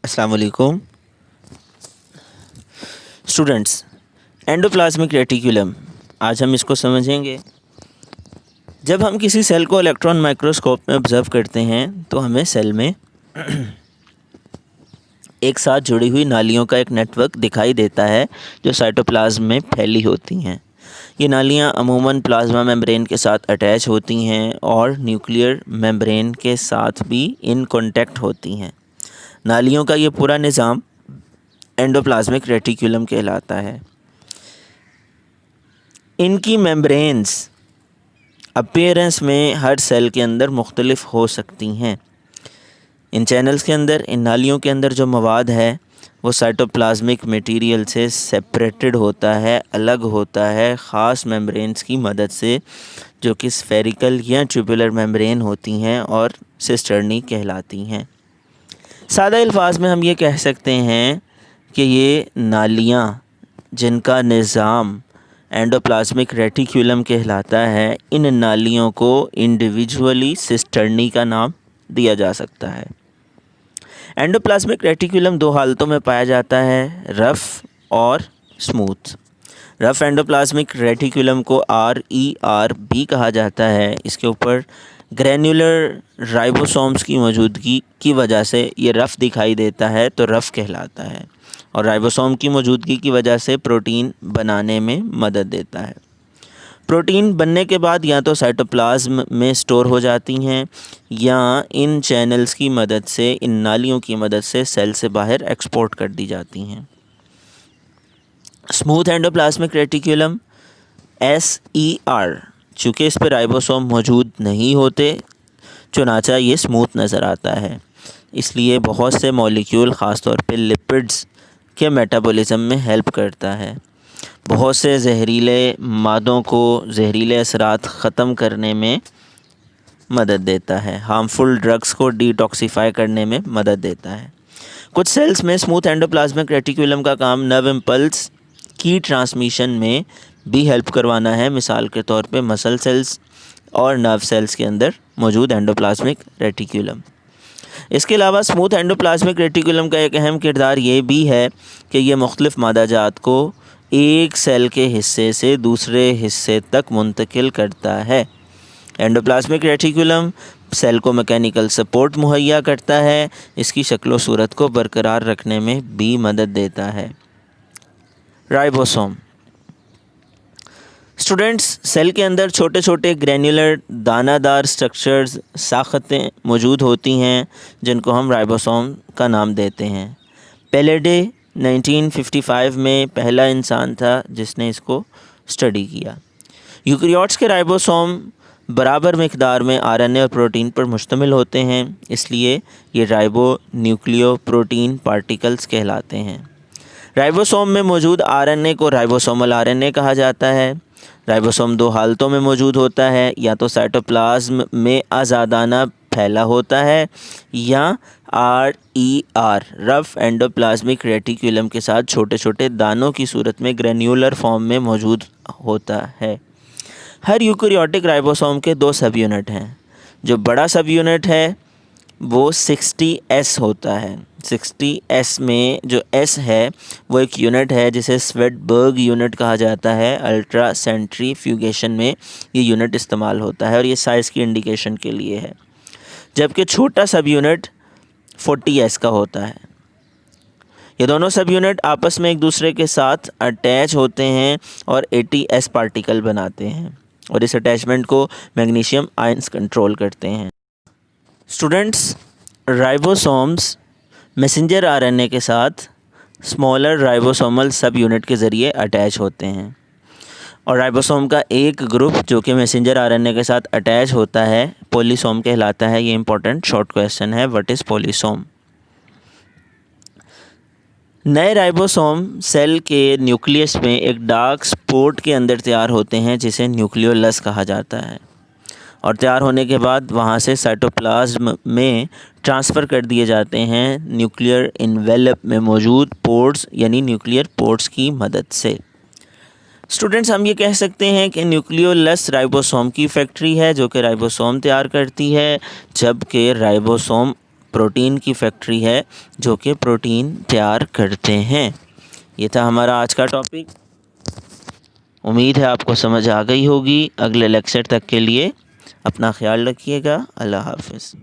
अस्सलाम वालेकुम students. Endoplasmic reticulum, आज हम इसको समझेंगे। जब हम किसी सेल को इलेक्ट्रॉन माइक्रोस्कोप में ऑब्जर्व करते हैं तो हमें सेल में एक साथ जुड़ी हुई नालियों का एक नेटवर्क दिखाई देता है जो साइटोप्लाज्म में फैली होती हैं। ये नालियाँ अमूमन प्लाज्मा मेम्ब्रेन के साथ अटैच होती हैं और न्यूक्लियर मेम्ब्रेन के साथ भी इन कॉन्टैक्ट होती हैं। नालियों का ये पूरा निज़ाम एंडोप्लाज्मिक रेटिकुलम कहलाता है। इनकी मेम्ब्रेन्स अपीयरेंस में हर सेल के अंदर मुख्तलिफ हो सकती हैं। इन चैनल्स के अंदर, इन नालियों के अंदर जो मवाद है वो साइटोप्लाज्मिक मटेरियल से सेपरेटेड होता है, अलग होता है ख़ास मेम्ब्रेन्स की मदद से, जो कि स्फेरिकल या ट्यूबुलर मेम्ब्रेन होती हैं और सिस्टर्नी कहलाती हैं। सादा अल्फाज में हम ये कह सकते हैं कि ये नालियाँ जिनका निज़ाम एंडोप्लाज्मिक रेटिकुलम कहलाता है, इन नालियों को इंडिविजुअली सिस्टर्नी का नाम दिया जा सकता है। एंडोप्लाज्मिक रेटिकुलम दो हालतों में पाया जाता है, रफ़ और स्मूथ। रफ़ एंडोप्लाज्मिक रेटिकुलम को RER कहा जाता है। इसके ऊपर ग्रैन्युलर राइबोसोम्स की मौजूदगी की वजह से ये रफ़ दिखाई देता है, तो रफ़ कहलाता है। और राइबोसोम की मौजूदगी की वजह से प्रोटीन बनाने में मदद देता है। प्रोटीन बनने के बाद या तो साइटोप्लाज्म में स्टोर हो जाती हैं या इन चैनल्स की मदद से, इन नालियों की मदद से सेल से बाहर एक्सपोर्ट कर दी जाती हैं। स्मूथ एंडोप्लाज्मिक रेटिकुलम SER, चूँकि इस पर राइबोसोम मौजूद नहीं होते, चुनाचा ये स्मूथ नज़र आता है। इसलिए बहुत से मॉलिक्यूल ख़ास तौर पे लिपिड्स के मेटाबॉलिज्म में हेल्प करता है। बहुत से जहरीले मादों को, जहरीले असरात ख़त्म करने में मदद देता है। हार्मफुल ड्रग्स को डिटॉक्सिफाई करने में मदद देता है। कुछ सेल्स में स्मूथ एंडोप्लाज्मिक रेटिकुलम का काम नर्व इम्पल्स की ट्रांसमिशन में भी हेल्प करवाना है। मिसाल के तौर पे मसल सेल्स और नर्व सेल्स के अंदर मौजूद एंडोप्लाज्मिक रेटिकुलम। इसके अलावा स्मूथ एंडोप्लाज्मिक रेटिकुलम का एक अहम किरदार ये भी है कि ये मुख्तलिफ़ मादाजात को एक सेल के हिस्से से दूसरे हिस्से तक मुंतकिल करता है। एंडोप्लाज्मिक रेटिकुलम सेल को मैकेनिकल सपोर्ट मुहैया करता है, इसकी शक्ल व सूरत को बरकरार रखने में भी मदद देता है। राइबोसोम। स्टूडेंट्स, सेल के अंदर छोटे छोटे ग्रैन्युलर दानादार स्ट्रक्चर्स, साख़तें मौजूद होती हैं जिनको हम राइबोसोम का नाम देते हैं। पेलेडे 1955 में पहला इंसान था जिसने इसको स्टडी किया। यूकेरियोट्स के राइबोसोम बराबर मिक़दार में RNA और प्रोटीन पर मुश्तमिल होते हैं, इसलिए ये राइबो न्यूक्लियो प्रोटीन पार्टिकल्स कहलाते हैं। राइबोसोम में मौजूद RNA को राइबोसोमल RNA कहा जाता है। राइबोसोम दो हालतों में मौजूद होता है, या तो साइटोप्लाज्म में आज़ादाना फैला होता है या RER रफ़ एंडोप्लाज्मिक रेटिकुलम के साथ छोटे छोटे दानों की सूरत में ग्रैन्युलर फॉर्म में मौजूद होता है। हर यूकेरियोटिक राइबोसोम के दो सब यूनिट हैं। जो बड़ा सब यूनिट है वो 60S होता है। 60S में जो S है वो एक यूनिट है जिसे स्वेडबर्ग यूनिट कहा जाता है। अल्ट्रा सेंट्रीफ्यूगेशन में ये यूनिट इस्तेमाल होता है और ये साइज़ की इंडिकेशन के लिए है। जबकि छोटा सब यूनिट 40S का होता है। ये दोनों सब यूनिट आपस में एक दूसरे के साथ अटैच होते हैं और 80S पार्टिकल बनाते हैं और इस अटैचमेंट को मैग्नीशियम आयंस कंट्रोल करते हैं। स्टूडेंट्स, राइबोसोम्स मैसेंजर RNA के साथ स्मॉलर राइबोसोमल सब यूनिट के ज़रिए अटैच होते हैं और राइबोसोम का एक ग्रुप जो कि मैसेंजर RNA के साथ अटैच होता है पॉलीसोम कहलाता है। ये इंपॉर्टेंट शॉर्ट क्वेश्चन है, व्हाट इज़ पॉलीसोम। नए राइबोसोम सेल के न्यूक्लियस में एक डार्क स्पॉट के अंदर तैयार होते हैं जिसे न्यूक्लियोलस कहा जाता है और तैयार होने के बाद वहाँ से साइटोप्लाज्म में ट्रांसफ़र कर दिए जाते हैं न्यूक्लियर इन्वेलप में मौजूद पोर्ट्स यानी न्यूक्लियर पोर्ट्स की मदद से। स्टूडेंट्स, हम ये कह सकते हैं कि न्यूक्लियोलस राइबोसोम की फैक्ट्री है जो कि राइबोसोम तैयार करती है, जबकि राइबोसोम प्रोटीन की फैक्ट्री है जो कि प्रोटीन तैयार करते हैं। ये था हमारा आज का टॉपिक। उम्मीद है आपको समझ आ गई होगी। अगले लेक्चर तक के लिए अपना ख्याल रखिएगा। अल्लाह हाफ़िज़।